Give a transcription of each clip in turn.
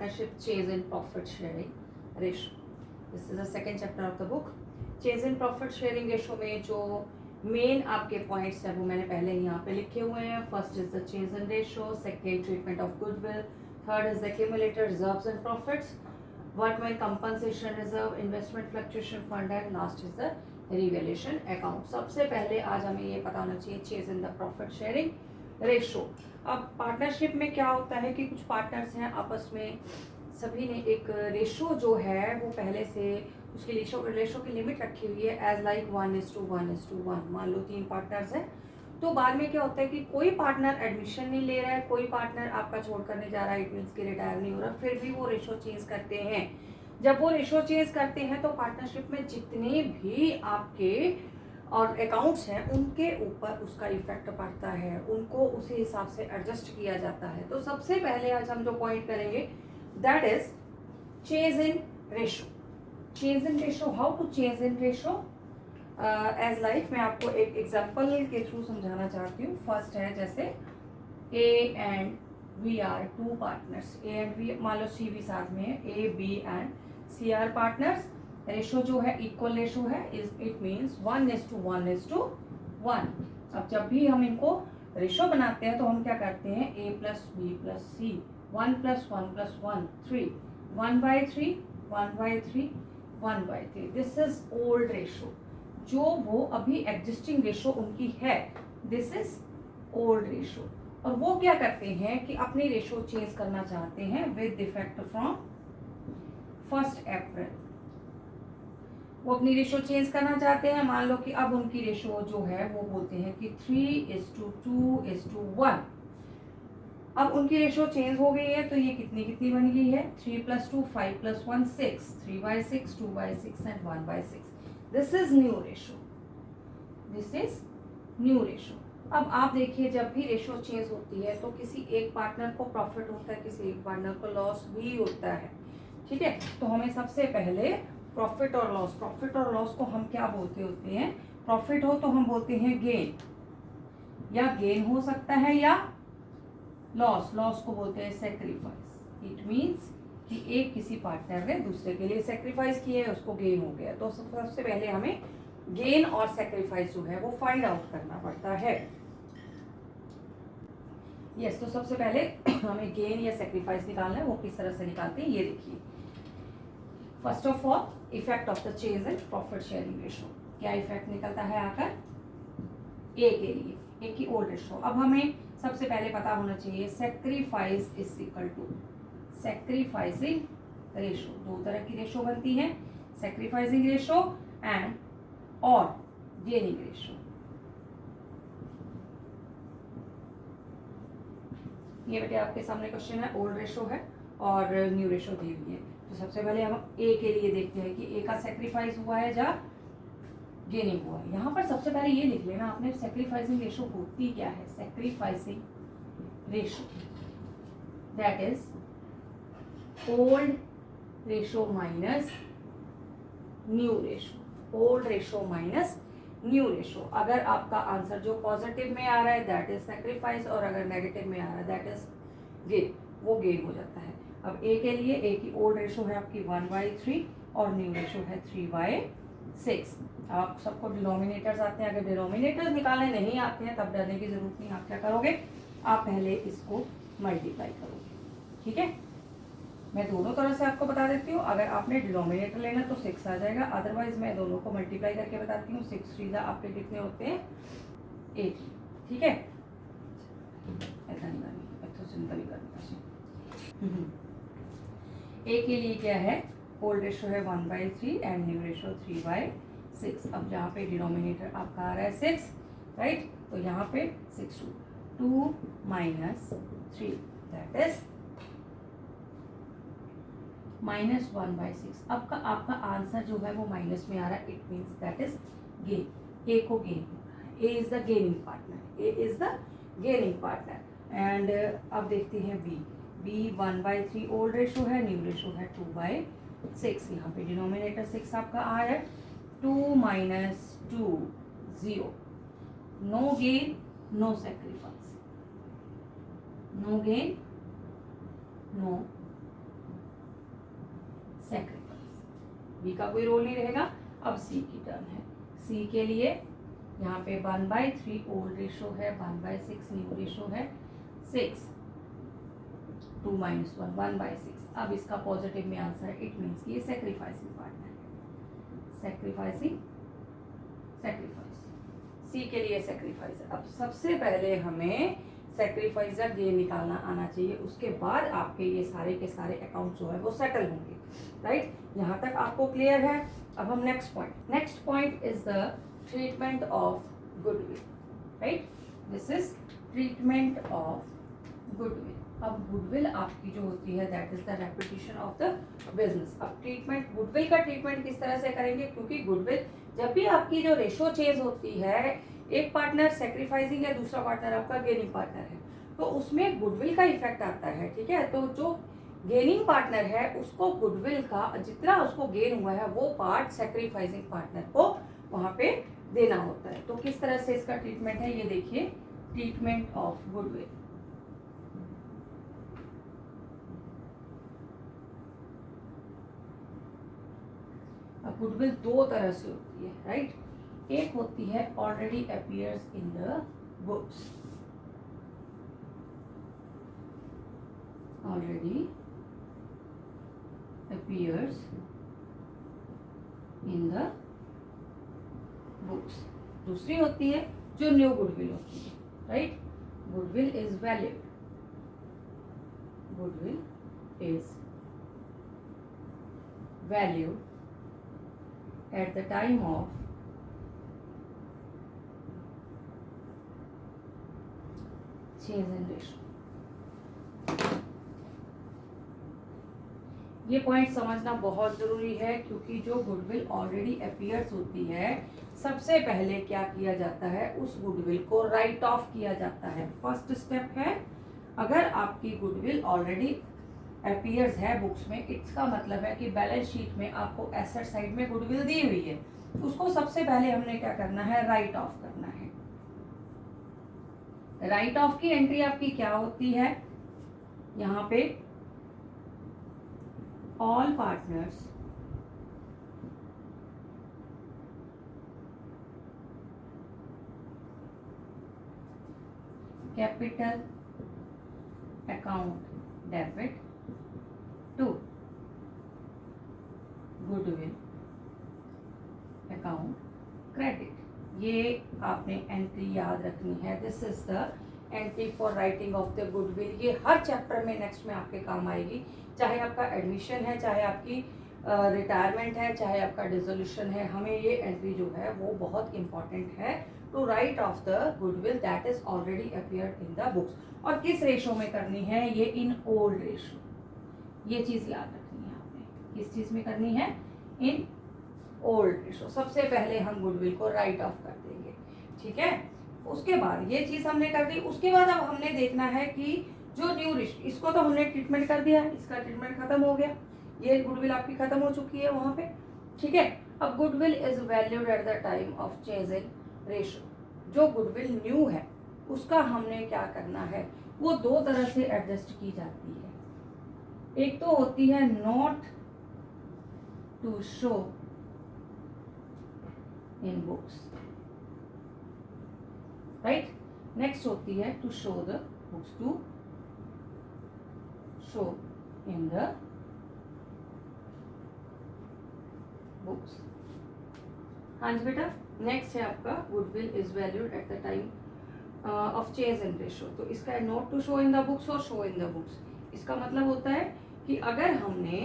partnership change in profit sharing ratio. This is the second chapter of the book. Change in profit sharing ratio में जो main आपके points हैं वो मैंने पहले ही यहाँ पे लिखे हुए हैं. First is the change in ratio, second treatment of goodwill, third is the accumulated reserves and profits, workman compensation reserve, investment fluctuation fund and last is the revaluation account. सबसे पहले आज हमें ये पता होना चाहिए change in the profit sharing ratio. अब partnership में क्या होता है कि कुछ पार्टनर्स हैं आपस में, सभी ने एक रेशो जो है वो पहले से उसकी रेशो की लिमिट रखी हुई है एज लाइक 1:1:1. मान लो 3 पार्टनर्स हैं, तो बाद में क्या होता है कि कोई पार्टनर एडमिशन नहीं ले रहा है, कोई पार्टनर आपका छोड़ करने जा रहा है, इट मीन्स कि रिटायर नहीं हो रहा, फिर भी वो रेशो चेंज करते हैं. जब वो रेशो चेंज करते हैं तो पार्टनरशिप में जितने भी आपके और अकाउंट्स हैं उनके ऊपर उसका इफेक्ट पड़ता है, उनको उसी हिसाब से एडजस्ट किया जाता है. तो सबसे पहले आज हम जो पॉइंट करेंगे that is change in ratio. Change in ratio, how to change in ratio as like मैं आपको एक एग्जांपल के थ्रू समझाना चाहती हूँ. फर्स्ट है जैसे A and B are 2 partners, A and B, मान लो सी भी साथ में है, A B and C are partners. Ratio जो है इक्वल रेशो है, इट मीन्स 1:1:1. अब जब भी हम इनको रेशो बनाते हैं तो हम क्या करते हैं, a + b + c, 1 + 1 + 1 3, 1/3 1/3 1/3. This is old ratio. जो वो अभी एग्जिस्टिंग रेशो उनकी है, दिस इज ओल्ड रेशो. और वो क्या करते हैं कि अपनी रेशो चेंज करना चाहते हैं विद इफेक्ट फ्रॉम 1 अप्रैल. वो अपनी रेशो चेंज करना चाहते हैं. मान लो कि अब उनकी रेशो जो है वो बोलते हैं कि 3:2:1. अब उनकी रेशो चेंज हो गई है, तो ये कितनी बन गई है, 3 + 2 5 + 1 6, 3/6 2/6 and 1/6. This is new ratio. This is new ratio. अब आप देखिए जब भी रेशो चेंज होती है तो किसी एक पार्टनर को प्रॉफिट होता है, किसी एक पार्टनर को लॉस भी होता है. ठीक है, तो हमें सबसे पहले प्रॉफिट और लॉस को हम क्या बोलते होते हैं. प्रॉफिट हो तो हम बोलते हैं गेन, या गेन हो सकता है या लॉस को बोलते हैं सेक्रीफाइस. इट मीन्स कि एक किसी पार्टनर ने दूसरे के लिए सेक्रीफाइस किया है, उसको गेन हो गया. तो सबसे पहले हमें गेन और सेक्रीफाइस जो है वो फाइंड आउट करना पड़ता है. यस, तो सबसे पहले हमें गेन या सेक्रीफाइस निकालना है. वो किस तरह से निकालते हैं ये देखिए. First of all effect of the change in profit sharing ratio. क्या इफेक्ट निकलता है आकर ए के लिए, ए की ओल्ड रेशो. अब हमें सबसे पहले पता होना चाहिए sacrifice is equal to sacrificing ratio. 2 तरह की रेशो बनती है, सेक्रीफाइसिंग रेशो एंड और गेनिंग रेशो. ये बेटे आपके सामने क्वेश्चन है, ओल्ड रेशो है और न्यू रेशो दी हुई है. तो सबसे पहले हम ए के लिए देखते हैं कि ए का सेक्रीफाइस हुआ है या गेनिंग हुआ है. यहाँ पर सबसे पहले ये लिख लेना आपने सेक्रीफाइसिंग रेशो होती क्या है. Sacrificing ratio that is old ratio minus new ratio. Old ratio minus new ratio. अगर आपका आंसर जो पॉजिटिव में आ रहा है दैट इज सेक्रीफाइस, और अगर नेगेटिव में आ रहा है दैट इज गेन, वो गेन हो जाता है. अब ए के लिए ए की ओल्ड रेशो है आपकी 1/3 और न्यू रेशो है 3/6. आप सबको डिनोमिनेटर्स आते हैं. अगर डिनोमिनेटर्स निकालने नहीं आते हैं तब डरने की जरूरत नहीं. आप क्या करोगे, आप पहले इसको मल्टीप्लाई करोगे. ठीक है, मैं दोनों तरह से आपको बता देती हूँ. अगर आपने डिनोमिनेटर लेना तो 6 आ जाएगा, अदरवाइज मैं दोनों को मल्टीप्लाई करके बताती हूँ. 6 3 आपके कितने होते हैं 8. ठीक है, ऐसा नहीं करनी, अच्छा चिंता नहीं करनी. ए के लिए क्या है, ओल्ड रेशो है 1/3 एंड न्यू रेशो 3/6. अब जहाँ पे डिनोमिनेटर आपका आ रहा है 6, राइट, तो यहाँ पे 6 2 - 3 दैट इज -1/6. अब का आपका आंसर जो है वो माइनस में आ रहा है, it means that is gain. A को गेन हो रहा है. A is the gaining partner. A is the gaining partner. And अब देखते हैं बी. बी 1/3 ओल्ड रेशो है, न्यू रेशो है 2/6. यहाँ पे डिनोमिनेटर 6 आपका आ रहा है. 2 - 2 0. No gain no sacrifice. No gain no sacrifice. B का कोई रोल नहीं रहेगा। अब सी की टर्न है। सी के लिए यहाँ पे 1/3 ओल्ड रेशो है, 1/6 न्यू रेशो है, 6 2 - 1 1/6। अब इसका पॉजिटिव में आंसर है, इट मीन्स कि ये सेक्रीफाइसिंग पार्टनर है। सेक्रीफाइसिंग सेक्रीफाइस सी के लिए सेक्रीफाइस है। अब सबसे पहले हमें सेक्रीफाइजर गेन निकालना आना चाहिए, उसके बाद आपके ये सारे के सारे अकाउंट जो है वो सेटल होंगे। राइट, यहाँ तक आपको क्लियर है। अब हम next point is the treatment of goodwill. Right, this is treatment of goodwill. अब गुडविल आपकी जो होती है that is the reputation of the business. अब ट्रीटमेंट गुडविल का ट्रीटमेंट किस तरह से करेंगे, क्योंकि गुडविल जब भी आपकी जो रेशो चेंज होती है, एक पार्टनर सेक्रीफाइसिंग है, दूसरा पार्टनर आपका गेनिंग पार्टनर है, तो उसमें गुडविल का इफेक्ट आता है। ठीक है, तो जो गेनिंग पार्टनर है उसको गुडविल का जितना उसको गेन हुआ है वो पार्ट सेक्रीफाइसिंग पार्टनर को वहां पे देना होता है। तो किस तरह से इसका ट्रीटमेंट है ये देखिए, ट्रीटमेंट ऑफ गुडविल। अब गुडविल दो तरह से होती है। राइट, एक होती है already appears in the books, already appears in the books। दूसरी होती है जो न्यू गुडविल होती है। Right, goodwill is valued, goodwill is valued at the time of change in ratio। ये पॉइंट समझना बहुत जरूरी है, क्योंकि जो गुडविल ऑलरेडी अपीयर्स होती है सबसे पहले क्या किया जाता है, उस गुडविल को राइट ऑफ किया जाता है। फर्स्ट स्टेप है, अगर आपकी गुडविल ऑलरेडी अपीयर्स है बुक्स में, इसका मतलब है कि बैलेंस शीट में आपको एसेट साइड में गुडविल दी हुई है, उसको सबसे पहले हमने क्या करना है, राइट ऑफ करना है। राइट ऑफ की एंट्री आपकी क्या होती है, यहाँ पे all partners capital account debit to goodwill account credit. ये आपने एंट्री याद रखनी है। This is the entry for writing off the goodwill. ये हर चैप्टर में नेक्स्ट में आपके काम आएगी, चाहे आपका एडमिशन है, चाहे आपकी रिटायरमेंट है, चाहे आपका डिसोल्यूशन है। हमें ये एंट्री जो है वो बहुत इंपॉर्टेंट है, to write off the goodwill that is already appeared in the books. और किस रेशो में करनी है, ये इन ओल्ड रेशो। ये चीज याद रखनी है आपने, किस चीज में करनी है, इन ओल्ड रेशो। सबसे पहले हम गुडविल को राइट ऑफ कर देंगे। ठीक है, उसके बाद ये चीज हमने कर दी। उसके बाद अब हमने देखना है कि जो न्यू रेशो, इसको तो हमने ट्रीटमेंट कर दिया, इसका ट्रीटमेंट खत्म हो गया, ये गुडविल आपकी खत्म हो चुकी है वहां पे। ठीक है, अब goodwill is valued at the time of change in ratio. जो गुडविल न्यू है उसका हमने क्या करना है, वो दो तरह से एडजस्ट की जाती है। एक तो होती है not to show in books. Right, next होती है to show the books, to show in the books. हाँ जी बेटा, नेक्स्ट है आपका goodwill is valued at the time of change in ratio. तो इसका है not to show in the books और शो इन द बुक्स। इसका मतलब होता है कि अगर हमने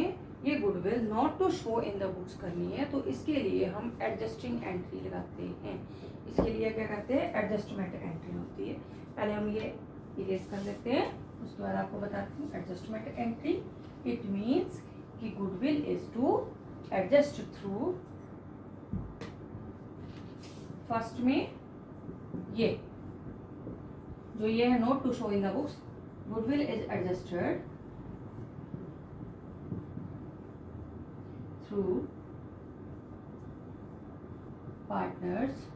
ये goodwill not to show in the books करनी है तो इसके लिए हम एडजस्टिंग एंट्री लगाते हैं। इसके लिए क्या करते हैं, एडजस्टमेंट एंट्री होती है। पहले हम ये इरेज कर लेते हैं, उसके बाद आपको बताती हूँ एडजस्टमेंट एंट्री। इट मीन्स कि goodwill is to adjust through, first में ये जो ये है not to show in the books, goodwill is adjusted through partners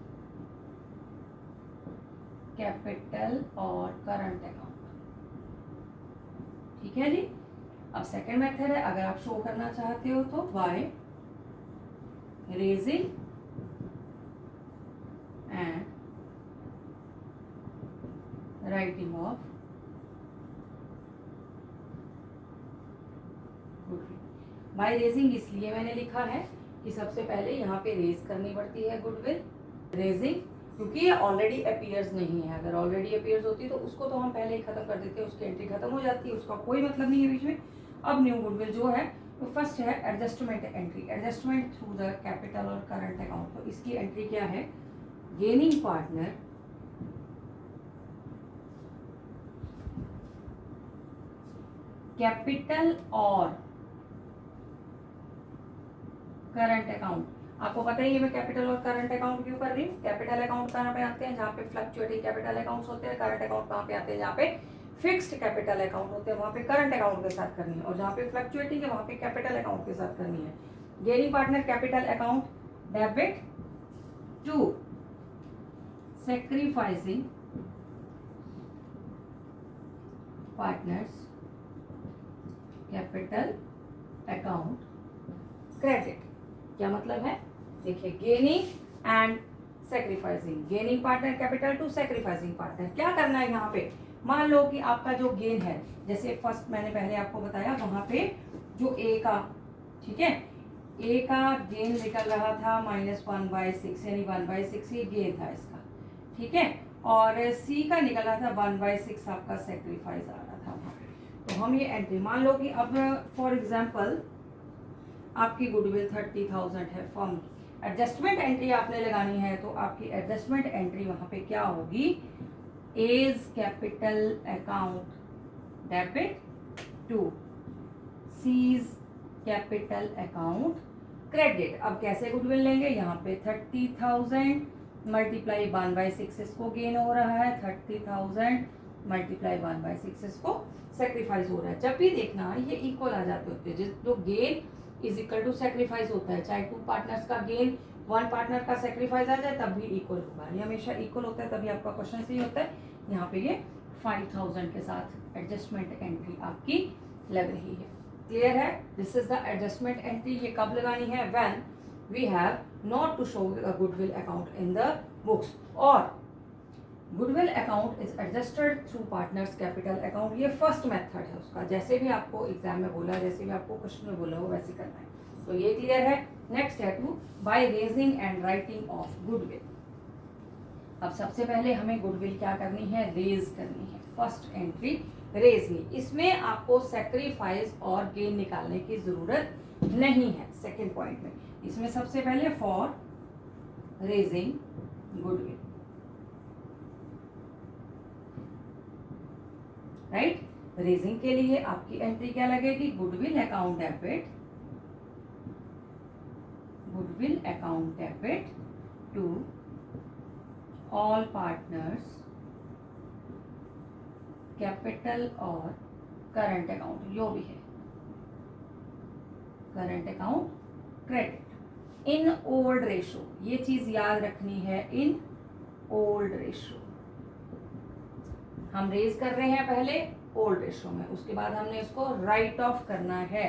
capital और करंट अकाउंट। ठीक है जी, अब सेकेंड मेथड है, अगर आप शो करना चाहते हो तो bye raising and writing off goodwill. By raising इसलिए मैंने लिखा है कि सबसे पहले यहाँ पे रेज करनी पड़ती है गुडविल, रेजिंग, क्योंकि ये ऑलरेडी अपीयर्स नहीं है। अगर ऑलरेडी अपीयर्स होती तो उसको तो हम पहले ही खत्म कर देते, उसकी एंट्री खत्म हो जाती है, उसका कोई मतलब नहीं है बीच में। अब न्यू गुडविल जो है तो फर्स्ट है adjustment entry, adjustment through the capital और करंट अकाउंट। तो इसकी एंट्री क्या है, गेनिंग पार्टनर कैपिटल और करंट अकाउंट। आपको पता ही है मैं कैपिटल और करंट अकाउंट क्यों कर रही हूँ। कैपिटल अकाउंट कहाँ पे आते हैं, जहाँ पे फ्लक्चुएटिंग कैपिटल अकाउंट्स होते हैं। करंट अकाउंट कहाँ पे आते हैं, जहाँ पे फिक्स्ड कैपिटल अकाउंट होते हैं, वहाँ पे करंट अकाउंट के साथ करनी है। और जहाँ पे फ्लक्चुएटिंग है वहाँ पे कैपिटल अकाउंट के साथ करनी है। Gaining partner capital account debit to sacrificing partners capital account credit. क्या मतलब है, देखिए gaining and sacrificing, gaining partner capital to sacrificing partner. क्या करना है यहाँ पे, मान लो कि आपका जो गेन है, जैसे फर्स्ट मैंने पहले आपको बताया वहां पे जो ए का, ठीक है, ए का गेन निकल रहा था -1/6, यानी 1/6 ये गेन था इसका, ठीक है, और सी का निकल रहा था 1/6 आपका सेक्रीफाइस आ रहा था वहाँ पे। तो हम ये एंट्री मान लो कि अब फॉर एग्जांपल आपकी गुडविल 30,000 है फर्म, एडजस्टमेंट एंट्री आपने लगानी है तो आपकी एडजस्टमेंट एंट्री वहाँ पे क्या होगी, A's capital account debit to C's capital account credit. अब कैसे गुडविल लेंगे, यहाँ पे 30,000 मल्टीप्लाई 1/6 इसको गेन हो रहा है, 30,000 मल्टीप्लाई 1/6 इसको सेक्रीफाइस हो रहा है। जब भी देखना ये इक्वल आ जाते होते हैं, जो gain is equal to sacrifice होता है, चाहे 2 पार्टनर्स का गेन 1 पार्टनर का सेक्रीफाइस आ जाए तब भी इक्वल होगा, ये हमेशा इक्वल होता है, तभी आपका क्वेश्चन सही होता है। यहाँ पे ये 5,000 के साथ एडजस्टमेंट एंट्री आपकी लग रही है। क्लियर है, this is the adjustment entry. ये कब लगानी है, when we have not to show a goodwill account in the books, और goodwill account is adjusted through partners capital account. ये फर्स्ट मेथड है उसका, जैसे भी आपको एग्जाम में बोला, जैसे भी आपको क्वेश्चन में बोला हो वैसे करना है। तो ये क्लियर है। नेक्स्ट है two by raising and writing off goodwill. अब सबसे पहले हमें गुडविल क्या करनी है, रेज करनी है। फर्स्ट एंट्री रेजिंग, इसमें आपको सेक्रीफाइस और गेन निकालने की जरूरत नहीं है। सेकेंड पॉइंट में इसमें सबसे पहले for raising goodwill, right, raising के लिए आपकी एंट्री क्या लगेगी, goodwill account debit, goodwill account debit to all partners capital और करंट अकाउंट, जो भी है current account credit in old ratio. ये चीज याद रखनी है, इन ओल्ड रेशो। हम रेज कर रहे हैं पहले ओल्ड रेशो में, उसके बाद हमने इसको राइट ऑफ करना है।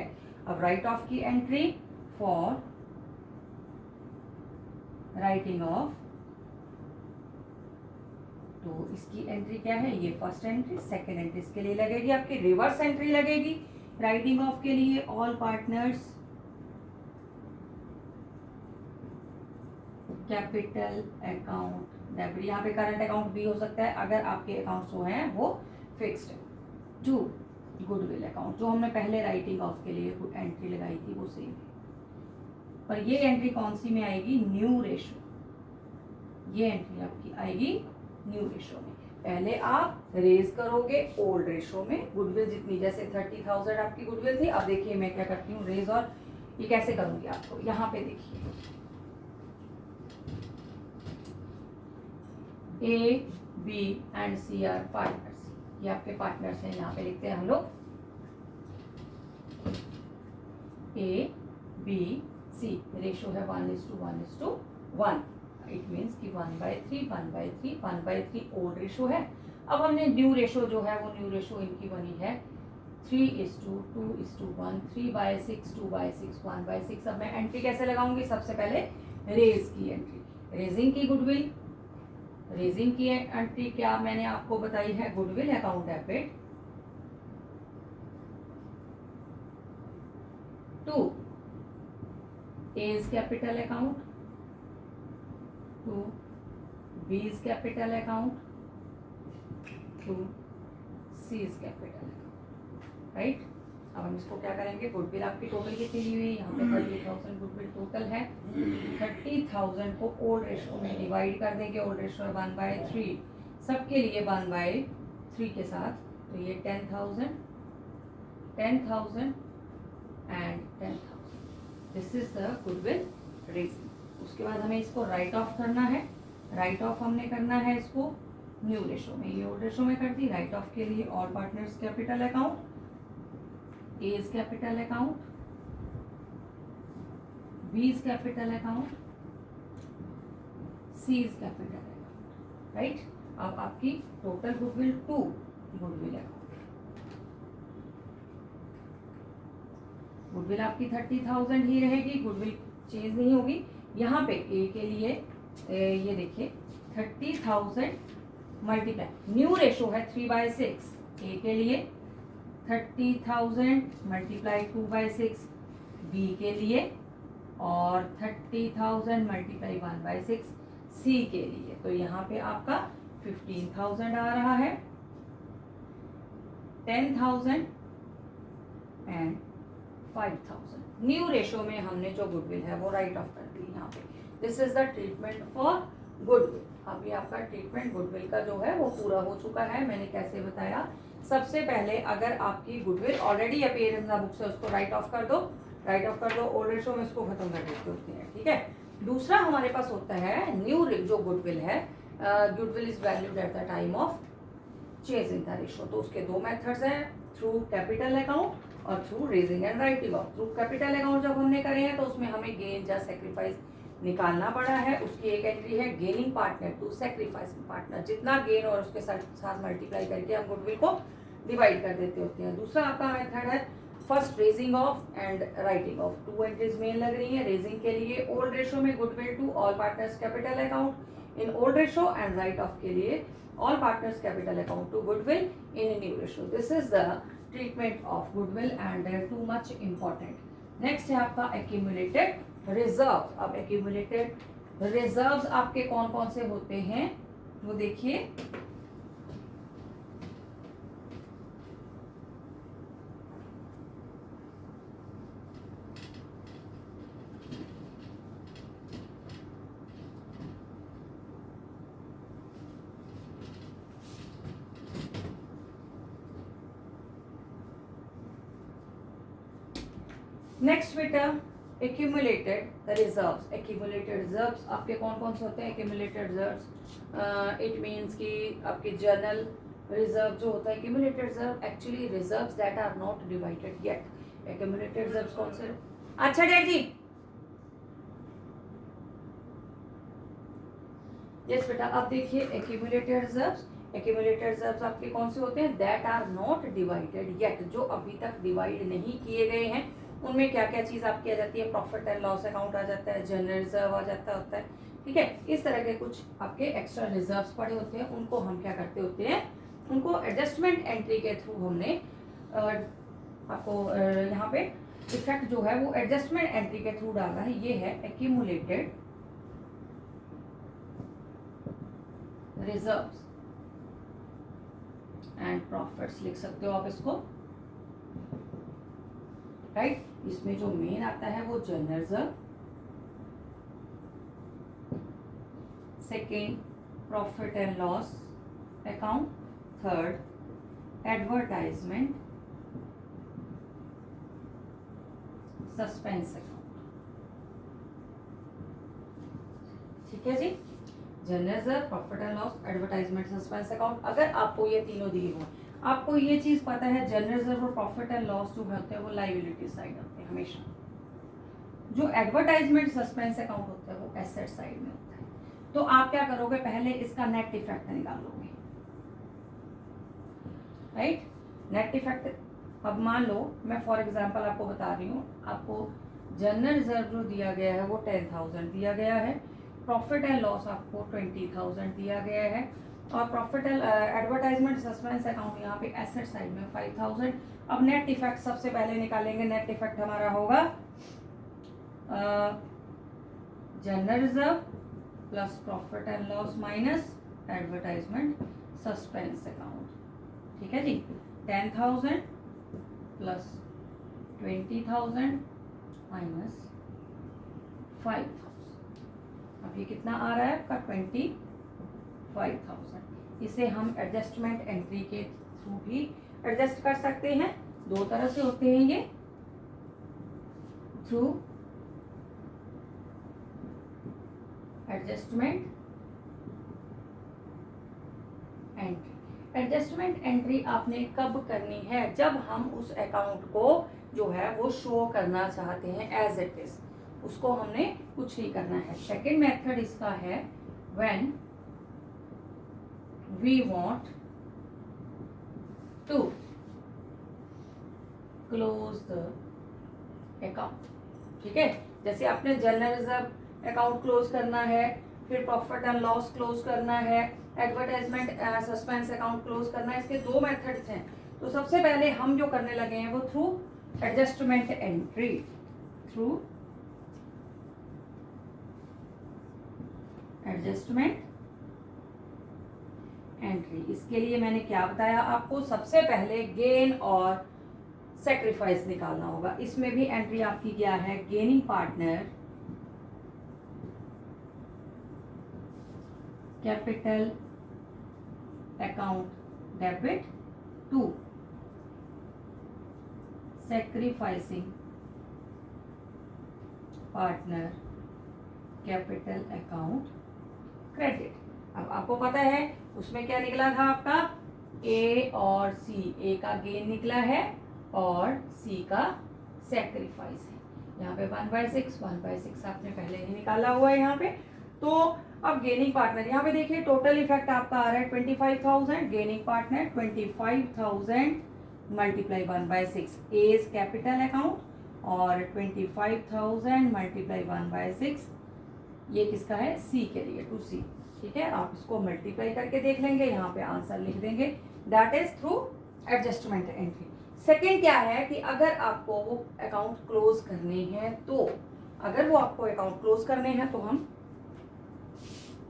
अब राइट ऑफ की एंट्री फॉर राइटिंग ऑफ, तो इसकी एंट्री क्या है, ये फर्स्ट एंट्री। सेकेंड एंट्री इसके लिए लगेगी आपकी रिवर्स एंट्री लगेगी राइटिंग ऑफ के लिए, all partners capital account debit. यहाँ पे करंट अकाउंट भी हो सकता है अगर आपके अकाउंट्स जो हैं वो फिक्स्ड है, टू गुडविल अकाउंट, जो हमने पहले राइटिंग ऑफ के लिए एंट्री लगाई थी वो सेम है। पर ये एंट्री कौन सी में आएगी, न्यू रेशो। ये एंट्री आपकी आएगी न्यू रेशो में। पहले आप रेज करोगे ओल्ड रेशो में गुडविल जितनी, जैसे 30,000 आपकी गुडविल थी। अब देखिए मैं क्या करती हूँ रेज, और ये कैसे करूंगी आपको यहाँ पे देखिए, A B and C are partners, ये आपके पार्टनर्स हैं। यहाँ पे लिखते हैं हम लोग ए बी सी, रेशो है 1:1:1, इट मीन्स कि 1/3 1/3 1/3 ओल्ड रेशो है। अब हमने न्यू रेशो जो है वो न्यू रेशो इनकी बनी है 3:2:1, 3/6, 2/6, 1/6। अब मैं एंट्री कैसे लगाऊंगी? सबसे पहले रेज की एंट्री, रेजिंग की गुडविल, रेजिंग की एंट्री क्या मैंने आपको बताई है? Goodwill account debit to A's capital account to B's capital account to C's capital account, right. अब हम इसको क्या करेंगे? गुडविल आपकी टोटल कितनी दी हुई है? यहाँ पे 30,000 गुडविल टोटल है। 30,000 को ओल्ड रेशो में डिवाइड कर देंगे। ओल्ड रेशो है 1/3, सबके लिए 1/3 के साथ, तो ये 10,000 10,000 and 10,000। This is the goodwill raising. उसके बाद हमें इसको राइट ऑफ करना है। राइट ऑफ हमने करना है इसको न्यू रेशो में, ये ओल्ड रेशो में कर दी। राइट ऑफ के लिए all partners capital account, A's capital account, B's capital account, C's capital account, right. अब आपकी total goodwill 2 goodwill account, goodwill आपकी 30,000 ही रहेगी, गुडविल चेंज नहीं होगी। यहाँ पे ए के लिए ये देखिए 30,000 मल्टीप्लाई, न्यू रेशो है 3/6, ए के लिए 30,000 मल्टीप्लाई 2/6, बी के लिए और 30,000 मल्टीप्लाई 1/6 सी के लिए। तो यहाँ पे आपका 15,000 आ रहा है, 10,000 एंड 5,000। न्यू रेशो में हमने जो गुडविल है वो राइट ऑफ कर दी यहाँ पे। This is the treatment for goodwill. अभी आपका ट्रीटमेंट गुडविल का जो है वो पूरा हो चुका है। मैंने कैसे बताया? सबसे पहले अगर आपकी goodwill already appear in the book से उसको राइट ऑफ कर दो, राइट ऑफ कर दो, ओल्ड रेशो में उसको खत्म कर देते होते हैं, ठीक है। दूसरा हमारे पास होता है न्यू जो गुडविल है, goodwill is valued at the time of change in the ratio. तो उसके दो मेथड्स हैं, थ्रू कैपिटल अकाउंट और through raising and writing of. Through capital account जब हमने करे हैं तो उसमें हमें गेन या सेक्रीफाइस निकालना पड़ा है। उसकी एक एंट्री है gaining partner to sacrificing partner, जितना गेन और उसके साथ मल्टीप्लाई करके हम गुडविल को डिवाइड कर देते होते हैं। दूसरा आपका मेथड है first raising off and writing off. 2 entries main लग रही है रेजिंग के लिए, ओल्ड रेशो में goodwill to all partners capital account in old ratio, and write off के लिए all partners capital account to goodwill in a new ratio. This is the treatment of goodwill and they are too much important. Next है आपका accumulated reserves. अब accumulated reserves आपके कौन कौन से होते हैं वो देखिए। नेक्स्ट बेटा एक्यूमुलेटेड रिजर्व्स। एक्यूमुलेटेड रिजर्व्स आपके कौन कौन से होते हैं? एक्यूमुलेटेड रिजर्व्स इट मींस कि आपके जर्नल रिजर्व जो होता है, accumulated reserve actually reserves that are not divided yet. Accumulated reserves कौन से? अच्छा डैड जी, यस बेटा। अब देखिए एक्यूमुलेटेड रिजर्व्स, एक्यूमुलेटेड रिजर्व्स आपके कौन से होते हैं? That are not divided yet, जो अभी तक डिवाइड नहीं किए गए हैं। उनमें क्या क्या चीज आपकी आ जाती है? प्रॉफिट एंड लॉस अकाउंट आ जाता है, जनरल रिजर्व आ जाता होता है, ठीक है। इस तरह के कुछ आपके एक्स्ट्रा रिजर्व्स पड़े होते हैं, उनको हम क्या करते होते हैं? उनको एडजस्टमेंट एंट्री के थ्रू हमने आपको यहाँ पे इफेक्ट जो है वो एडजस्टमेंट एंट्री के थ्रू डालना है। ये है एक्यूमुलेटेड रिजर्व्स एंड प्रॉफिट्स, लिख सकते हो आप इसको, राइट। इसमें जो मेन आता है वो general reserve, second profit and loss account, third advertisement, suspense account, ठीक है जी। General reserve, profit and loss, advertisement, suspense account. अगर आपको ये तीनों दिए हुए, आपको ये चीज पता है जनरल रिजर्व और प्रॉफिट एंड लॉस जो होते हैं वो लायबिलिटी साइड होते हैं हमेशा। जो एडवर्टाइजमेंट सस्पेंस अकाउंट होता है वो एसेट साइड में होता है। तो आप क्या करोगे? पहले इसका नेट इफेक्ट निकालोगे, राइट। नेट इफेक्ट अब मान लो मैं फॉर एग्जांपल आपको बता रही हूँ, आपको जनरल रिजर्व जो दिया गया है वो 10,000 दिया गया है, प्रॉफिट एंड लॉस आपको 20,000 दिया गया है, और profit and advertisement suspense account यहाँ पे एसेट साइड में 5,000। अब नेट इफेक्ट सबसे पहले निकालेंगे। नेट इफेक्ट हमारा होगा general reserve plus profit and loss minus advertisement suspense account. ठीक है जी, 10,000 प्लस 20,000 माइनस 5,000। अब ये कितना आ रहा है आपका 25,000। इसे हम एडजस्टमेंट एंट्री के थ्रू भी एडजस्ट कर सकते हैं। दो तरह से होते हैं ये, through adjustment entry. Adjustment entry आपने कब करनी है? जब हम उस अकाउंट को जो है वो शो करना चाहते हैं एज इट इज, उसको हमने कुछ नहीं करना है। सेकेंड मेथड इसका है when we want to close the account. ठीक है, जैसे आपने जनरल रिजर्व अकाउंट क्लोज करना है, फिर प्रॉफिट एंड लॉस क्लोज करना है, एडवर्टाइजमेंट सस्पेंस अकाउंट क्लोज करना है। इसके दो मेथड्स हैं। तो सबसे पहले हम जो करने लगे हैं वो through adjustment entry, through adjustment entry. इसके लिए मैंने क्या बताया आपको? सबसे पहले गेन और सेक्रीफाइस निकालना होगा। इसमें भी एंट्री आपकी क्या है? Gaining partner capital account debit to sacrificing partner capital account credit. अब आपको पता है उसमें क्या निकला था आपका? ए और सी। ए का गेन निकला है और सी का सैक्रिफाइस है। यहाँ पे 1/6 1/6 आपने पहले ही निकाला हुआ है यहाँ पे। तो अब गेनिंग पार्टनर यहाँ पे देखिए टोटल इफेक्ट आपका आ रहा है 25,000। Gaining partner 25,000 multiply 1/6 A's capital account और 25,000 मल्टीप्लाई 1/6 ये किसका है? सी के लिए, टू सी। ठीक है, आप इसको मल्टीप्लाई करके देख लेंगे, यहाँ पे आंसर लिख देंगे। That is through adjustment entry. Second क्या है कि अगर आपको वो अकाउंट क्लोज करने हैं, तो अगर वो आपको अकाउंट क्लोज करने हैं तो हम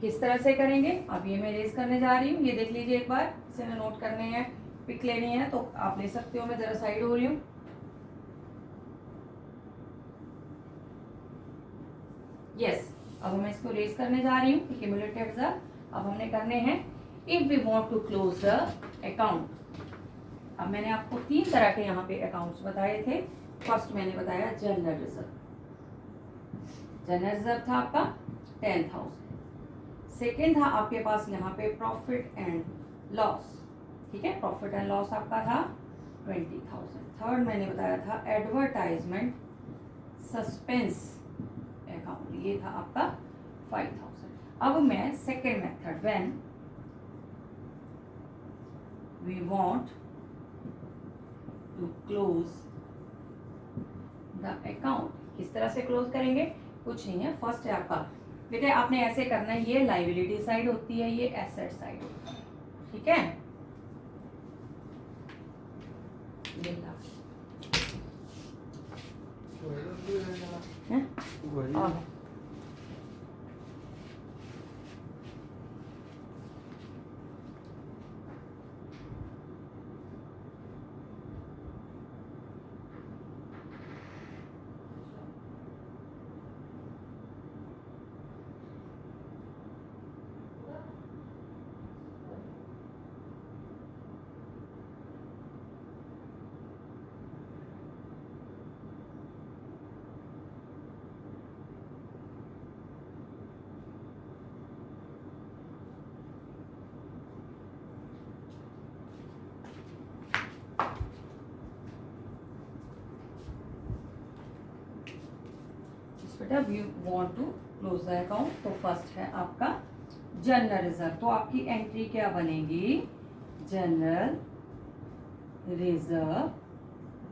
किस तरह से करेंगे? अब ये मैं रेज करने जा रही हूँ, ये देख लीजिए एक बार। इसे नोट करने हैं, पिक लेनी है तो आप ले सकते हो। मैं जरा साइड हो रही हूँ। यस, अब मैं इसको रेज करने जा रही हूँ। क्यूमुलेटिव रिजर्व अब हमने करने हैं if we want to close the account. अब मैंने आपको तीन तरह के यहाँ पे अकाउंट्स बताए थे। फर्स्ट मैंने बताया जनरल रिजर्व। जनरल रिजर्व था आपका 10,000। सेकेंड था आपके पास यहाँ पे प्रॉफिट एंड लॉस। ठीक है, प्रॉफिट एंड लॉस आपका था 20,000। थर्ड मैंने बताया था एडवर्टाइजमेंट सस्पेंस अकाउंट, ये था आपका 5,000। अब मैं second method when we want to close the account, किस तरह से क्लोज करेंगे? कुछ नहीं है। फर्स्ट है आपका, देखिए आपने ऐसे करना है, ये लाइबिलिटी साइड होती है, ये एसेट साइड होती है। ठीक है, बेटा we want to close the account. तो फर्स्ट है आपका जनरल रिजर्व। तो आपकी एंट्री क्या बनेगी? जनरल रिजर्व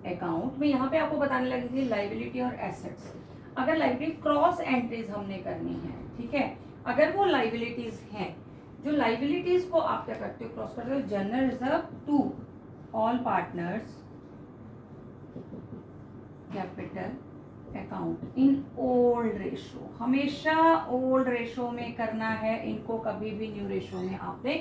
अकाउंट में यहाँ पे आपको बताने लगी थी लाइबिलिटी और एसेट्स। अगर लाइबिलिटी क्रॉस एंट्रीज हमने करनी है, ठीक है, अगर वो लाइबिलिटीज हैं, जो लाइबिलिटीज को आप क्या करते हो, क्रॉस करते हो, general reserve to all partners capital account in old ratio. हमेशा ओल्ड रेशो में करना है इनको, कभी भी न्यू रेशो में आपने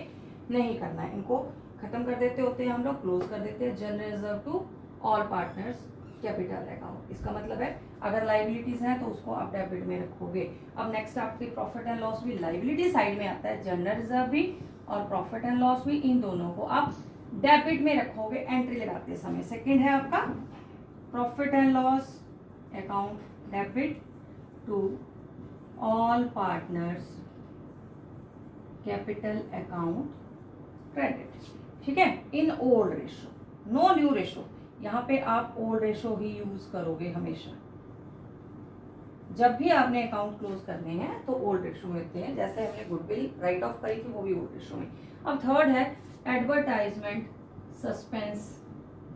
नहीं करना है। इनको खत्म कर देते होते हैं हम लोग, क्लोज कर देते हैं, general reserve to all partners capital account. इसका मतलब है अगर लाइबिलिटीज हैं तो उसको आप डेबिट में रखोगे। अब नेक्स्ट आपकी प्रॉफिट एंड लॉस भी लाइबिलिटी साइड में आता है, जनरल रिजर्व भी और प्रॉफिट एंड लॉस भी, इन दोनों को आप डेबिट में रखोगे एंट्री लगाते समय। सेकंड है आपका profit and loss account debit to all partners capital account credit, ठीक है, in old ratio, no new ratio. यहाँ पे आप ओल्ड रेशो ही यूज करोगे हमेशा। जब भी आपने अकाउंट क्लोज करने हैं तो ओल्ड रेशो में होते हैं, जैसे हमने गुडविल राइट ऑफ करी थी वो भी ओल्ड रेशो में। अब थर्ड है एडवर्टाइजमेंट सस्पेंस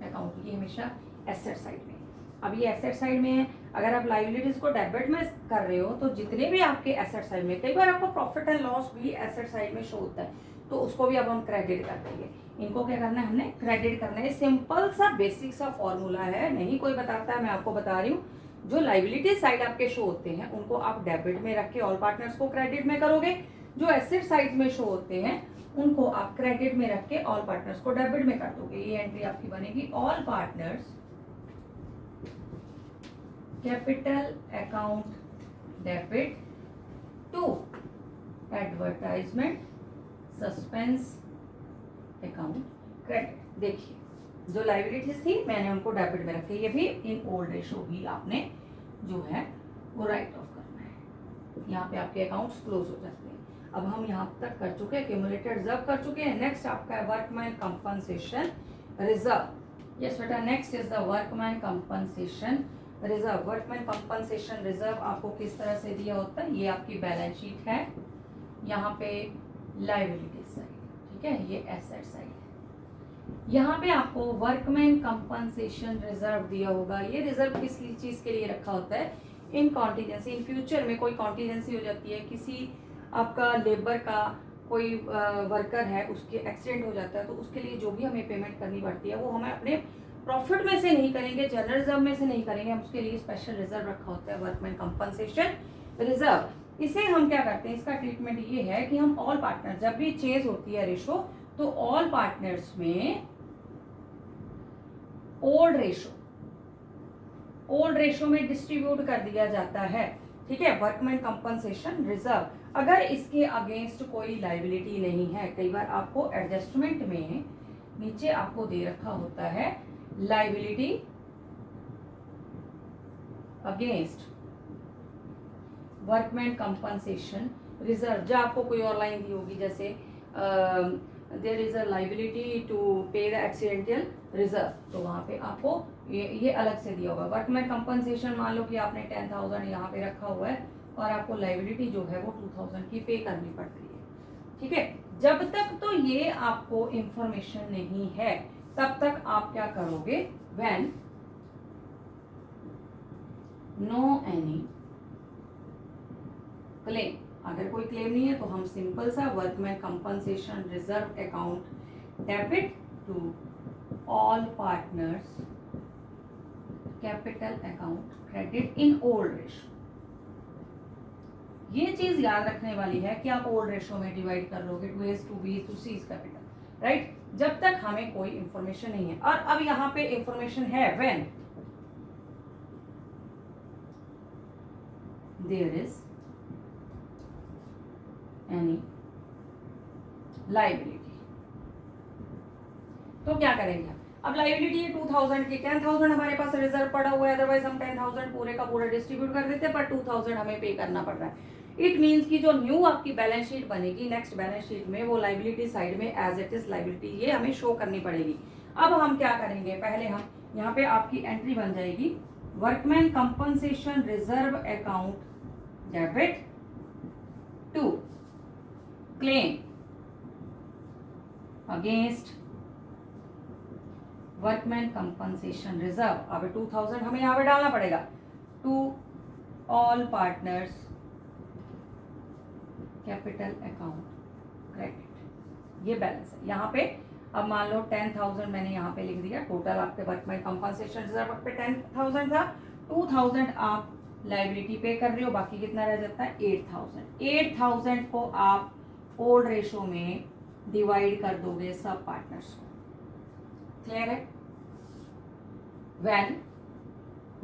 अकाउंट, ये हमेशा एसेट साइड में। अब ये एसेट साइड में है, अगर आप लाइबिलिटीज को डेबिट में कर रहे हो तो जितने भी आपके एसेट साइड में, कई बार आपको प्रॉफिट एंड लॉस भी एसेट साइड में शो होता है, तो उसको भी अब हम क्रेडिट कर देंगे। इनको क्या करना है, हमने क्रेडिट करना है। सिंपल सा बेसिक सा फॉर्मूला है, नहीं कोई बताता है, मैं आपको बता रही हूँ। जो लाइबिलिटी साइड आपके शो होते हैं उनको आप डेबिट में रख के ऑल पार्टनर्स को क्रेडिट में करोगे, जो एसेट साइड में शो होते हैं उनको आप क्रेडिट में रख के ऑल पार्टनर्स को डेबिट में कर दोगे। ये एंट्री आपकी बनेगी all partners capital account debit to advertisement suspense account credit. देखिए जो लाइबिलिटीज थी मैंने उनको डेबिट में रखे, ये भी इन ओल्ड रेशो ही आपने जो है वो राइट ऑफ करना है। यहाँ पे आपके अकाउंट्स क्लोज हो जाते हैं। अब हम यहाँ तक कर चुके हैं, एक्यूमुलेटेड रिजर्व कर चुके हैं। नेक्स्ट आपका है वर्कमैन कंपनसेशन रिजर्व। यस बेटा, next is the workman compensation reserve. Workman compensation reserve आपको किस तरह से दिया होता है, ये आपकी बैलेंस शीट है, यहाँ पे लाइबिलिटी साइड, ठीक है, ये एसेट साइड है। यहाँ पे आपको वर्कमैन कंपनसेशन रिजर्व दिया होगा। ये रिजर्व किस चीज के लिए रखा होता है, इन कॉन्टीजेंसी, इन फ्यूचर में कोई कॉन्टीजेंसी हो जाती है, किसी आपका लेबर का कोई वर्कर है उसके एक्सीडेंट हो जाता है, तो उसके लिए जो भी हमें पेमेंट करनी पड़ती है वो हमें अपने प्रॉफिट में से नहीं करेंगे, जनरल रिजर्व में से नहीं करेंगे, हम उसके लिए स्पेशल रिजर्व रखा होता है वर्कमैन कंपनसेशन रिजर्व। इसे हम क्या करते हैं, इसका ट्रीटमेंट ये है कि हम ऑल पार्टनर, जब भी चेंज होती है रेशो, तो ऑल पार्टनर्स में ओल्ड रेशो में डिस्ट्रीब्यूट कर दिया जाता है, ठीक है, वर्कमैन कंपनसेशन रिजर्व। अगर इसके अगेंस्ट कोई लाइबिलिटी नहीं है, कई बार आपको एडजस्टमेंट में नीचे आपको दे रखा होता है liability against workman compensation reserve, जब आपको कोई और लाइन दी होगी जैसे there is a liability to pay the accidental reserve, तो वहां पे आपको ये अलग से दिया होगा। वर्कमैन कंपनसेशन मान लो कि आपने 10,000 यहाँ पे रखा हुआ है और आपको लाइबिलिटी जो है वो 2,000 की पे करनी पड़ रही है, ठीक है। जब तक तो ये आपको इंफॉर्मेशन नहीं है तब तक आप क्या करोगे, व्हेन नो एनी क्लेम, अगर कोई क्लेम नहीं है तो हम सिंपल सा workman compensation reserve account debit to all partners capital account credit in old ratio. ये चीज याद रखने वाली है कि आप ओल्ड रेशो में डिवाइड कर लोगे, 2 to B to C capital, right, जब तक हमें कोई इंफॉर्मेशन नहीं है। और अब यहाँ पे इंफॉर्मेशन है, when there is any liability, तो क्या करेंगे। अब लाइबिलिटी है 2,000 की, 10,000 हमारे पास रिजर्व पड़ा हुआ है, अदरवाइज हम 10,000 पूरे का पूरा डिस्ट्रीब्यूट कर देते हैं, पर 2,000 हमें पे करना पड़ रहा है। इट मीन्स कि जो न्यू आपकी बैलेंस शीट बनेगी नेक्स्ट बैलेंस शीट में, वो लाइबिलिटी साइड में एज इट इज लाइबिलिटी ये हमें शो करनी पड़ेगी। अब हम क्या करेंगे, पहले हम यहाँ पे आपकी एंट्री बन जाएगी workman compensation reserve account debit to claim against workman compensation reserve. अब 2000 हमें यहाँ पे डालना पड़ेगा to all partners capital account credit, ये बैलेंस है यहाँ पे। अब मान लो 10,000 मैंने यहाँ पे लिख दिया, टोटल आपके वर्कमैन कंपनसेशन रिजर्व पे 10,000 था, 2,000 आप लाइबिलिटी पे कर रहे हो, बाकी कितना रह जाता है 8,000। 8,000 को आप ओल्ड रेशो में डिवाइड कर दोगे सब पार्टनर्स को। क्लियर है? When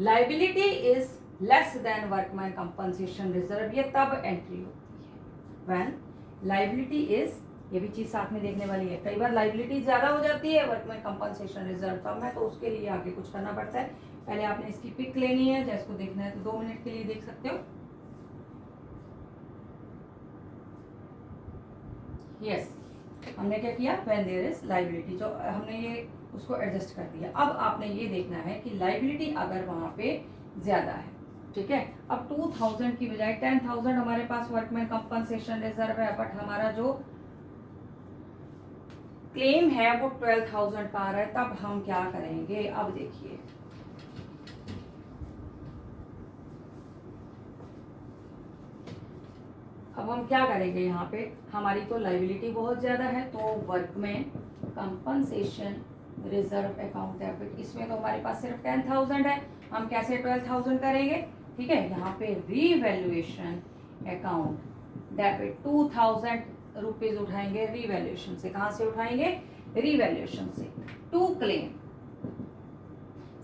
liability is less than workman compensation reserve, ये तब एंट्री होती है। व्हेन लाइबिलिटी इज, ये भी चीज साथ में देखने वाली है, कई बार लाइबिलिटी ज्यादा हो जाती है वर्कमैन कंपनसेशन रिजर्व कम है, तो उसके लिए आगे कुछ करना पड़ता है। पहले आपने इसकी पिक लेनी है, जिसको देखना है तो 2 मिनट के लिए देख सकते हो। यस, हमने क्या किया, व्हेन देयर इज लाइबिलिटी, जो हमने ये उसको एडजस्ट कर दिया। अब आपने ये देखना है कि लाइबिलिटी अगर वहां पे ज्यादा है, ठीक है, अब 2,000 की बजाय 10,000 हमारे पास वर्कमैन कंपनसेशन रिजर्व है, बट हमारा जो क्लेम है वो 12,000 का आ रहा है, तब हम क्या करेंगे? अब देखिए, अब हम क्या करेंगे, यहाँ पे हमारी तो लाइबिलिटी बहुत ज्यादा है, तो workman compensation reserve account debit, इसमें तो हमारे पास सिर्फ 10,000 है, हम कैसे 12,000 करेंगे? ठीक है, यहाँ पे रीवैल्यूएशन अकाउंट डेबिट 2,000 रुपीज उठाएंगे रीवैल्यूएशन से। कहां से उठाएंगे? रीवैल्यूएशन से। टू क्लेम,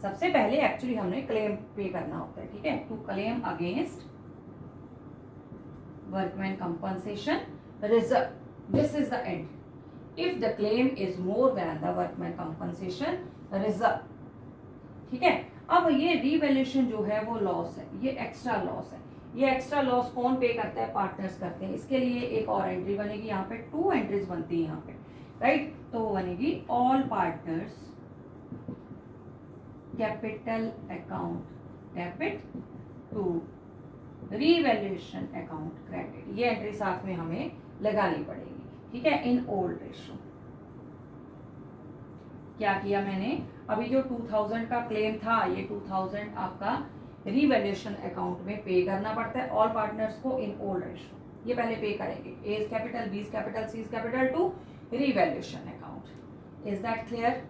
सबसे पहले एक्चुअली हमने क्लेम पे करना होता है, ठीक है, to claim against workman compensation reserve, this is the end if the claim is more than the workman compensation reserve। ठीक है, अब ये रीवैल्यूएशन जो है वो लॉस है, ये एक्स्ट्रा लॉस है। ये एक्स्ट्रा लॉस कौन पे करता है? पार्टनर्स करते हैं। इसके लिए एक और एंट्री बनेगी, यहाँ पे 2 एंट्रीज बनती है यहाँ पे, राइट, तो वो बनेगी all partners capital account debit to revaluation account credit, ये एंट्री साथ में हमें लगानी पड़ेगी, ठीक है, इन ओल्ड रेशो। क्या किया मैंने? अभी जो 2,000 का क्लेम था, ये 2,000 आपका रीवैल्यूएशन अकाउंट में पे करना पड़ता है ऑल पार्टनर्स को इन ओल्ड रेशो, ये पहले पे करेंगे, A is capital, B is capital, C is capital to revaluation account. Is that clear?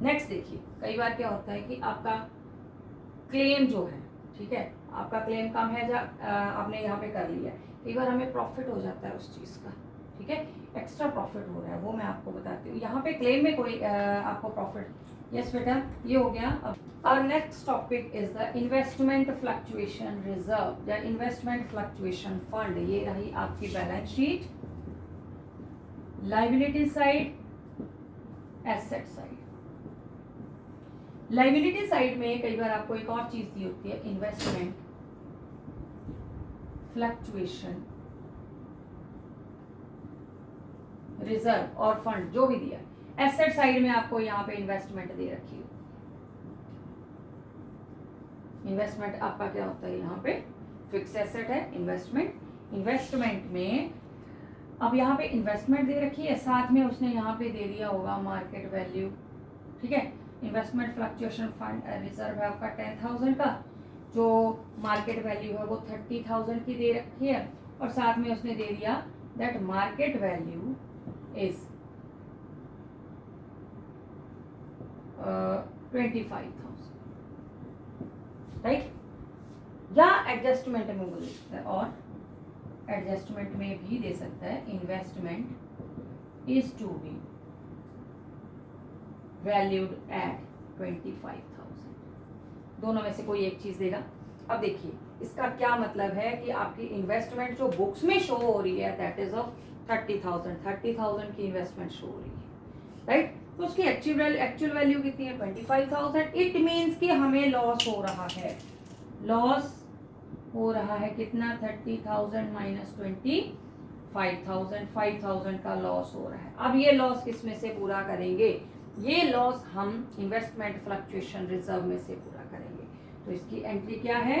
Next देखिए, कई बार क्या होता है कि आपका क्लेम जो है, ठीक है, आपका क्लेम कम है, आपने यहाँ पे कर लिया, कई बार हमें प्रॉफिट हो जाता है उस चीज का, ठीक है, एक्स्ट्रा प्रॉफिट हो रहा है, वो मैं आपको बताती हूँ। यहाँ पे क्लेम में कोई आपको प्रॉफिट, यस बेटा, ये हो गया। और next topic is the investment fluctuation reserve या इन्वेस्टमेंट फ्लक्चुएशन फंड। ये रही आपकी balance sheet, liability side, asset side. Liability side में कई बार आपको एक और चीज दी होती है, इन्वेस्टमेंट फ्लक्चुएशन रिजर्व और फंड, जो भी दिया। एसेट साइड में आपको यहाँ पे इन्वेस्टमेंट दे रखी है। इन्वेस्टमेंट आपका क्या होता है? यहाँ पे फिक्स एसेट है, इन्वेस्टमेंट में अब यहाँ पे इन्वेस्टमेंट दे रखी है, साथ में उसने यहाँ पे दे दिया होगा मार्केट वैल्यू, ठीक है। इन्वेस्टमेंट फ्लक्चुएशन फंड रिजर्व है आपका 10,000 का, जो मार्केट वैल्यू है वो 30,000 की दे रखी है, और साथ में उसने दे दिया that market value is 25,000, right. या एडजस्टमेंट में बोल सकता है, और एडजस्टमेंट में भी दे सकता है, investment is to be valued at 25,000, दोनों में से कोई एक चीज देगा। अब देखिए इसका क्या मतलब है कि आपकी इन्वेस्टमेंट जो बुक्स में शो हो रही है दैट इज ऑफ 30,000 की इन्वेस्टमेंट शो हो रही है, राइट। तो उसकी एक्चुअल वैल्यू कितनी है? 25,000। इट मीन्स कि हमें लॉस हो रहा है, लॉस हो रहा है कितना? 30,000 माइनस 25,000, 5,000 का लॉस हो रहा है। अब ये लॉस किस में से पूरा करेंगे? ये लॉस हम इन्वेस्टमेंट फ्लक्चुएशन रिजर्व में से पूरा करेंगे। तो इसकी एंट्री क्या है?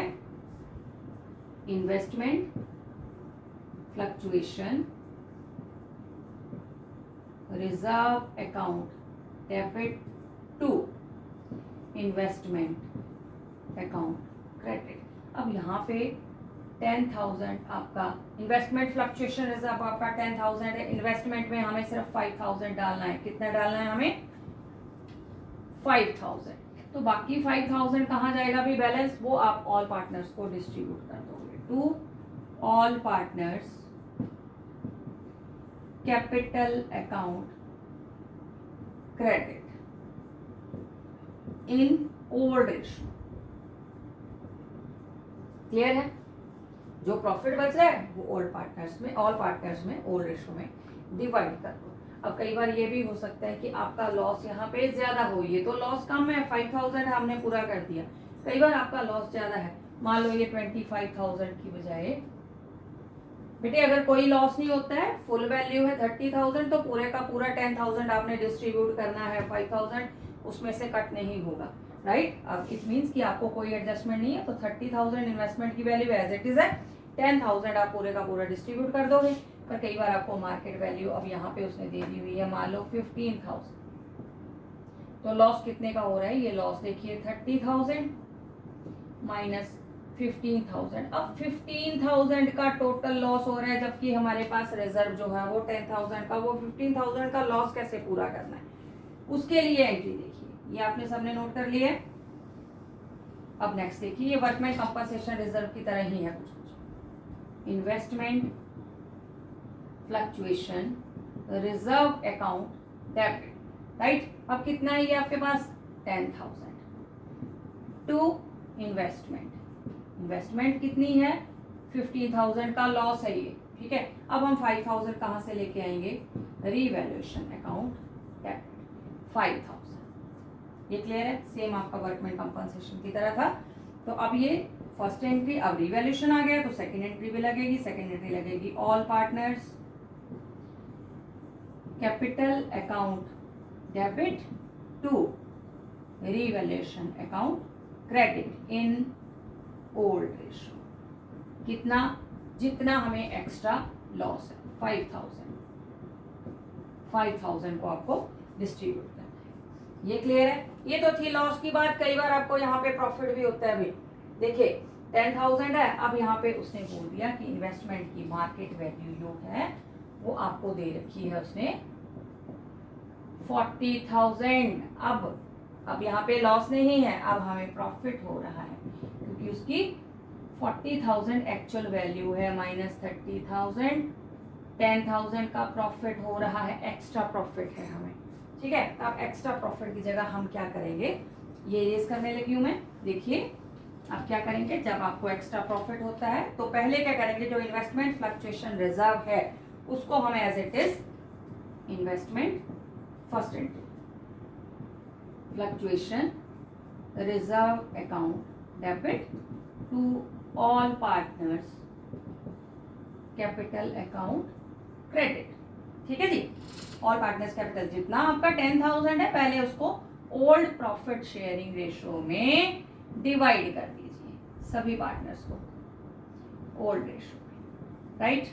Investment fluctuation reserve account debit to investment account credit. अब यहाँ पे 10,000 आपका इन्वेस्टमेंट फ्लक्चुएशन रिजर्व आपका 10,000 है, इन्वेस्टमेंट में हमें सिर्फ 5,000 डालना है। कितना डालना है हमें? 5,000। तो बाकी 5,000 कहाँ जाएगा भी बैलेंस? वो आप ऑल पार्टनर्स को डिस्ट्रीब्यूट कर दोगे to all partners capital account credit in old ratio. Clear है? जो प्रॉफिट बच रहा है वो ऑल पार्टनर्स में ओल्ड रेशियो में डिवाइड कर दो। अब कई बार ये भी हो सकता है कि आपका लॉस यहाँ पे ज्यादा हो, ये तो लॉस कम है, 5,000 हमने पूरा कर दिया। कई बार आपका लॉस ज्यादा है, मान लो ये 25,000 की बजाय, बेटे अगर कोई लॉस नहीं होता है, फुल वैल्यू है 30,000, तो पूरे का पूरा 10,000 आपने डिस्ट्रीब्यूट करना है, 5,000 उसमें से कट नहीं होगा, राइट। अब इट मीन्स कि आपको कोई एडजस्टमेंट नहीं है, तो 30,000 इन्वेस्टमेंट की वैल्यू एज इट इज है, 10,000 आप पूरे का पूरा डिस्ट्रीब्यूट कर दोगे। पर कई बार आपको मार्केट वैल्यू अब यहाँ पे उसने दे दी हुई है, मान लो 15,000, तो लॉस कितने का हो रहा है? ये लॉस देखिए 30,000 माइनस 15,000। अब 15,000 का टोटल लॉस हो रहा है, जबकि हमारे पास रिजर्व जो है वो 10,000 का, वो 15,000 का लॉस कैसे पूरा करना है, उसके लिए एंट्री देखिए, ये आपने सबने नोट कर लिया है। अब नेक्स्ट देखिए, ये वर्कमैन कंपनसेशन रिजर्व की तरह ही है कुछ। Investment fluctuation reserve account debit, right. अब कितना है ये आपके पास? 10,000 टू इन्वेस्टमेंट कितनी है? 15,000 का लॉस है ये, ठीक है। अब हम 5,000 कहाँ से लेके आएंगे? Revaluation account debit 5,000। ये क्लियर है? सेम आपका वर्कमैन कंपनसेशन की तरह था। तो अब ये फर्स्ट एंट्री, अब रीवैल्यूएशन आ गया तो सेकंड एंट्री भी लगेगी। सेकंड एंट्री लगेगी all partners capital account debit to revaluation account credit in old ratio. कितना? जितना हमें एक्स्ट्रा लॉस है, 5,000 को आपको डिस्ट्रीब्यूट करना है। ये क्लियर है? ये तो थी लॉस की बात। कई बार आपको यहाँ पे प्रॉफिट भी होता है। अभी देखिए 10,000 है, अब यहाँ पे उसने बोल दिया कि इन्वेस्टमेंट की मार्केट वैल्यू जो है वो आपको दे रखी है उसने 40,000। अब यहाँ पे लॉस नहीं है, अब हमें प्रॉफिट हो रहा है, क्योंकि उसकी 40,000 एक्चुअल वैल्यू है माइनस 30,000, 10,000 का प्रॉफिट हो रहा है, एक्स्ट्रा प्रॉफिट है हमें, ठीक है। अब एक्स्ट्रा प्रॉफिट की जगह हम क्या करेंगे? ये रेज करने लगी हूं मैं। देखिए अब क्या करेंगे, जब आपको एक्स्ट्रा प्रॉफिट होता है तो पहले क्या करेंगे, जो इन्वेस्टमेंट फ्लक्चुएशन रिजर्व है उसको हम as it is investment first entry fluctuation reserve account debit to all partners capital account credit, ठीक है जी। ऑल पार्टनर्स कैपिटल जितना आपका 10,000 है, पहले उसको ओल्ड प्रॉफिट शेयरिंग रेशियो में डिवाइड कर दीजिए सभी पार्टनर्स को ओल्ड रेशियो में, राइट।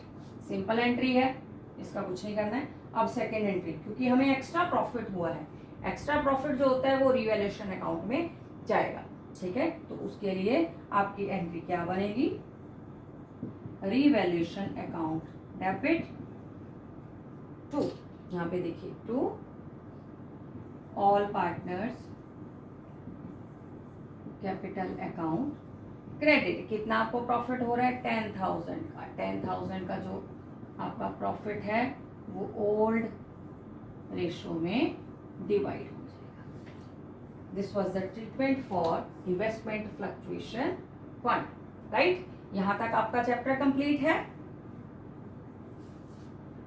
सिंपल एंट्री है, इसका कुछ नहीं करना है। अब सेकेंड एंट्री, क्योंकि हमें एक्स्ट्रा प्रॉफिट हुआ है, एक्स्ट्रा प्रॉफिट जो होता है वो रिवैल्यूएशन अकाउंट में जाएगा, ठीक है। तो उसके लिए आपकी एंट्री क्या बनेगी? रिवैल्यूएशन अकाउंट डेबिट टू, यहाँ पे देखिए to all partners capital account credit. कितना आपको प्रॉफिट हो रहा है? 10,000 का। 10,000 का जो आपका प्रॉफिट है वो ओल्ड रेशियो में डिवाइड हो जाएगा। This was the treatment for investment fluctuation fund, right. यहां तक आपका चैप्टर कंप्लीट है।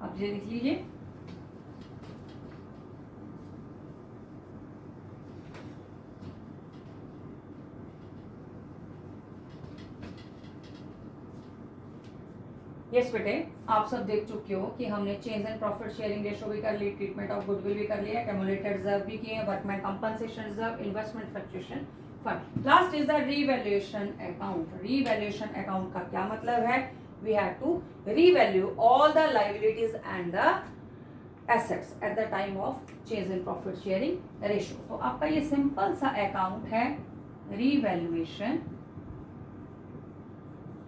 अब ये लिख लीजिए, यस बेटे आप सब देख चुके हो कि हमने change and profit sharing ratio भी कर ली, ट्रीटमेंट ऑफ गुडविल भी कर लिया, एक्यूमुलेटेड रिजर्व भी किए, workman compensation reserve, investment fluctuation fund. Last is the revaluation account. Revaluation account का क्या मतलब है? We have to revalue all the liabilities and the assets at the time of change in profit sharing ratio. तो आपका ये simple सा account है revaluation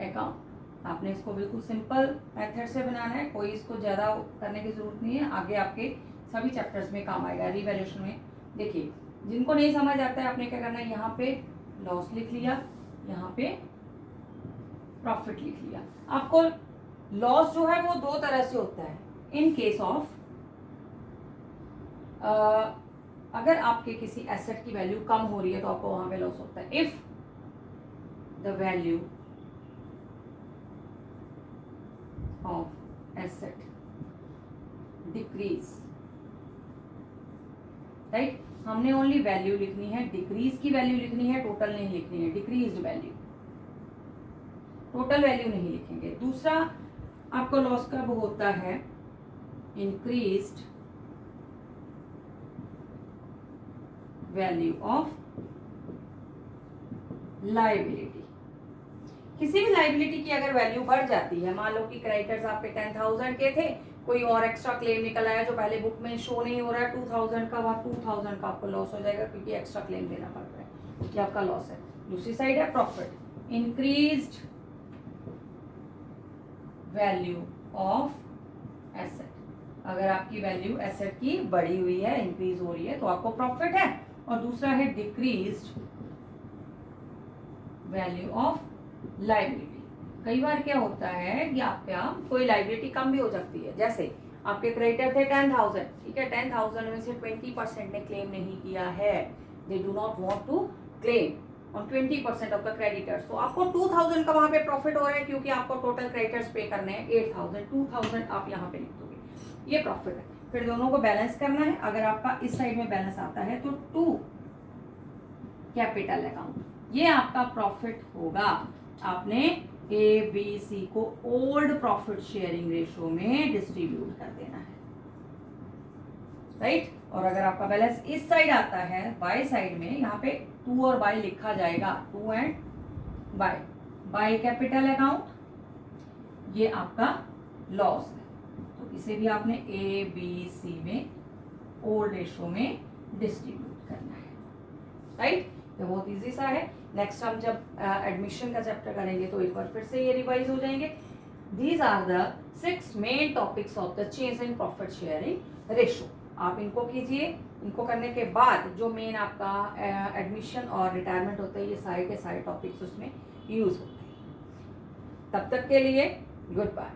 account. आपने इसको बिल्कुल सिंपल मेथड से बनाना है, कोई इसको ज़्यादा करने की जरूरत नहीं है, आगे आपके सभी चैप्टर्स में काम आएगा। रीवैल्यूएशन में देखिए, जिनको नहीं समझ आता है आपने क्या करना है, यहाँ पे लॉस लिख लिया, यहाँ पे प्रॉफिट लिख लिया। आपको लॉस जो है वो दो तरह से होता है। इन केस ऑफ अगर आपके किसी एसेट की वैल्यू कम हो रही है तो आपको वहां पे लॉस होता है। If the value of asset decrease, right, हमने ओनली वैल्यू लिखनी है, डिक्रीज की वैल्यू लिखनी है, टोटल नहीं लिखनी है, डिक्रीज वैल्यू, टोटल वैल्यू नहीं लिखेंगे। दूसरा आपको लॉस कब होता है, इंक्रीज्ड वैल्यू ऑफ लायबिलिटी। किसी भी लायबिलिटी की अगर वैल्यू बढ़ जाती है, मान लो कि क्रेडिटर्स आपके 10,000 के थे, कोई और एक्स्ट्रा क्लेम निकल आया जो पहले बुक में शो नहीं हो रहा है 2000 का, वहां 2000 का आपको लॉस हो जाएगा क्योंकि एक्स्ट्रा क्लेम देना पड़ रहा है, ये आपका लॉस है। दूसरी साइड है profit, increased value of asset. अगर आपकी वैल्यू एसेट की बढ़ी हुई है, इंक्रीज हो रही है, तो आपको प्रॉफिट है। और दूसरा है डिक्रीज्ड वैल्यू ऑफ लायबिलिटी। कई बार क्या होता है कि आपका कोई लायबिलिटी कम भी हो सकती है, जैसे आपके क्रेडिटर थे 10,000, ठीक है, 10,000 में से 20% ने क्लेम नहीं किया है, they do not want to claim on 20% of the creditors, तो आपको 2,000 का वहां पे प्रॉफिट हो रहा है क्योंकि आपको टोटल क्रेडिटर्स पे करने हैं 8,000, 2,000 आप यहाँ पे लिख दोगे, ये प्रॉफिट है। फिर दोनों को बैलेंस करना है। अगर आपका इस साइड में बैलेंस आता है तो टू कैपिटल अकाउंट, ये आपका प्रॉफिट होगा। आपने ए बी सी को ओल्ड प्रॉफिट शेयरिंग रेशियो में डिस्ट्रीब्यूट कर देना है, राइट। और अगर आपका बैलेंस इस साइड आता है बाय साइड में, यहाँ पे टू और बाय लिखा जाएगा, to and by, by capital account, ये आपका लॉस है, तो इसे भी आपने ए बी सी में ओल्ड रेशियो में डिस्ट्रीब्यूट करना है, राइट। तो बहुत इजी सा है। नेक्स्ट हम जब एडमिशन का चैप्टर करेंगे तो एक बार फिर से ये रिवाइज हो जाएंगे। These are the 6 main topics of the change in profit sharing ratio. आप इनको कीजिए, इनको करने के बाद जो मेन आपका एडमिशन और रिटायरमेंट होता है, ये सारे के सारे टॉपिक्स उसमें यूज होते हैं। तब तक के लिए गुड बाय।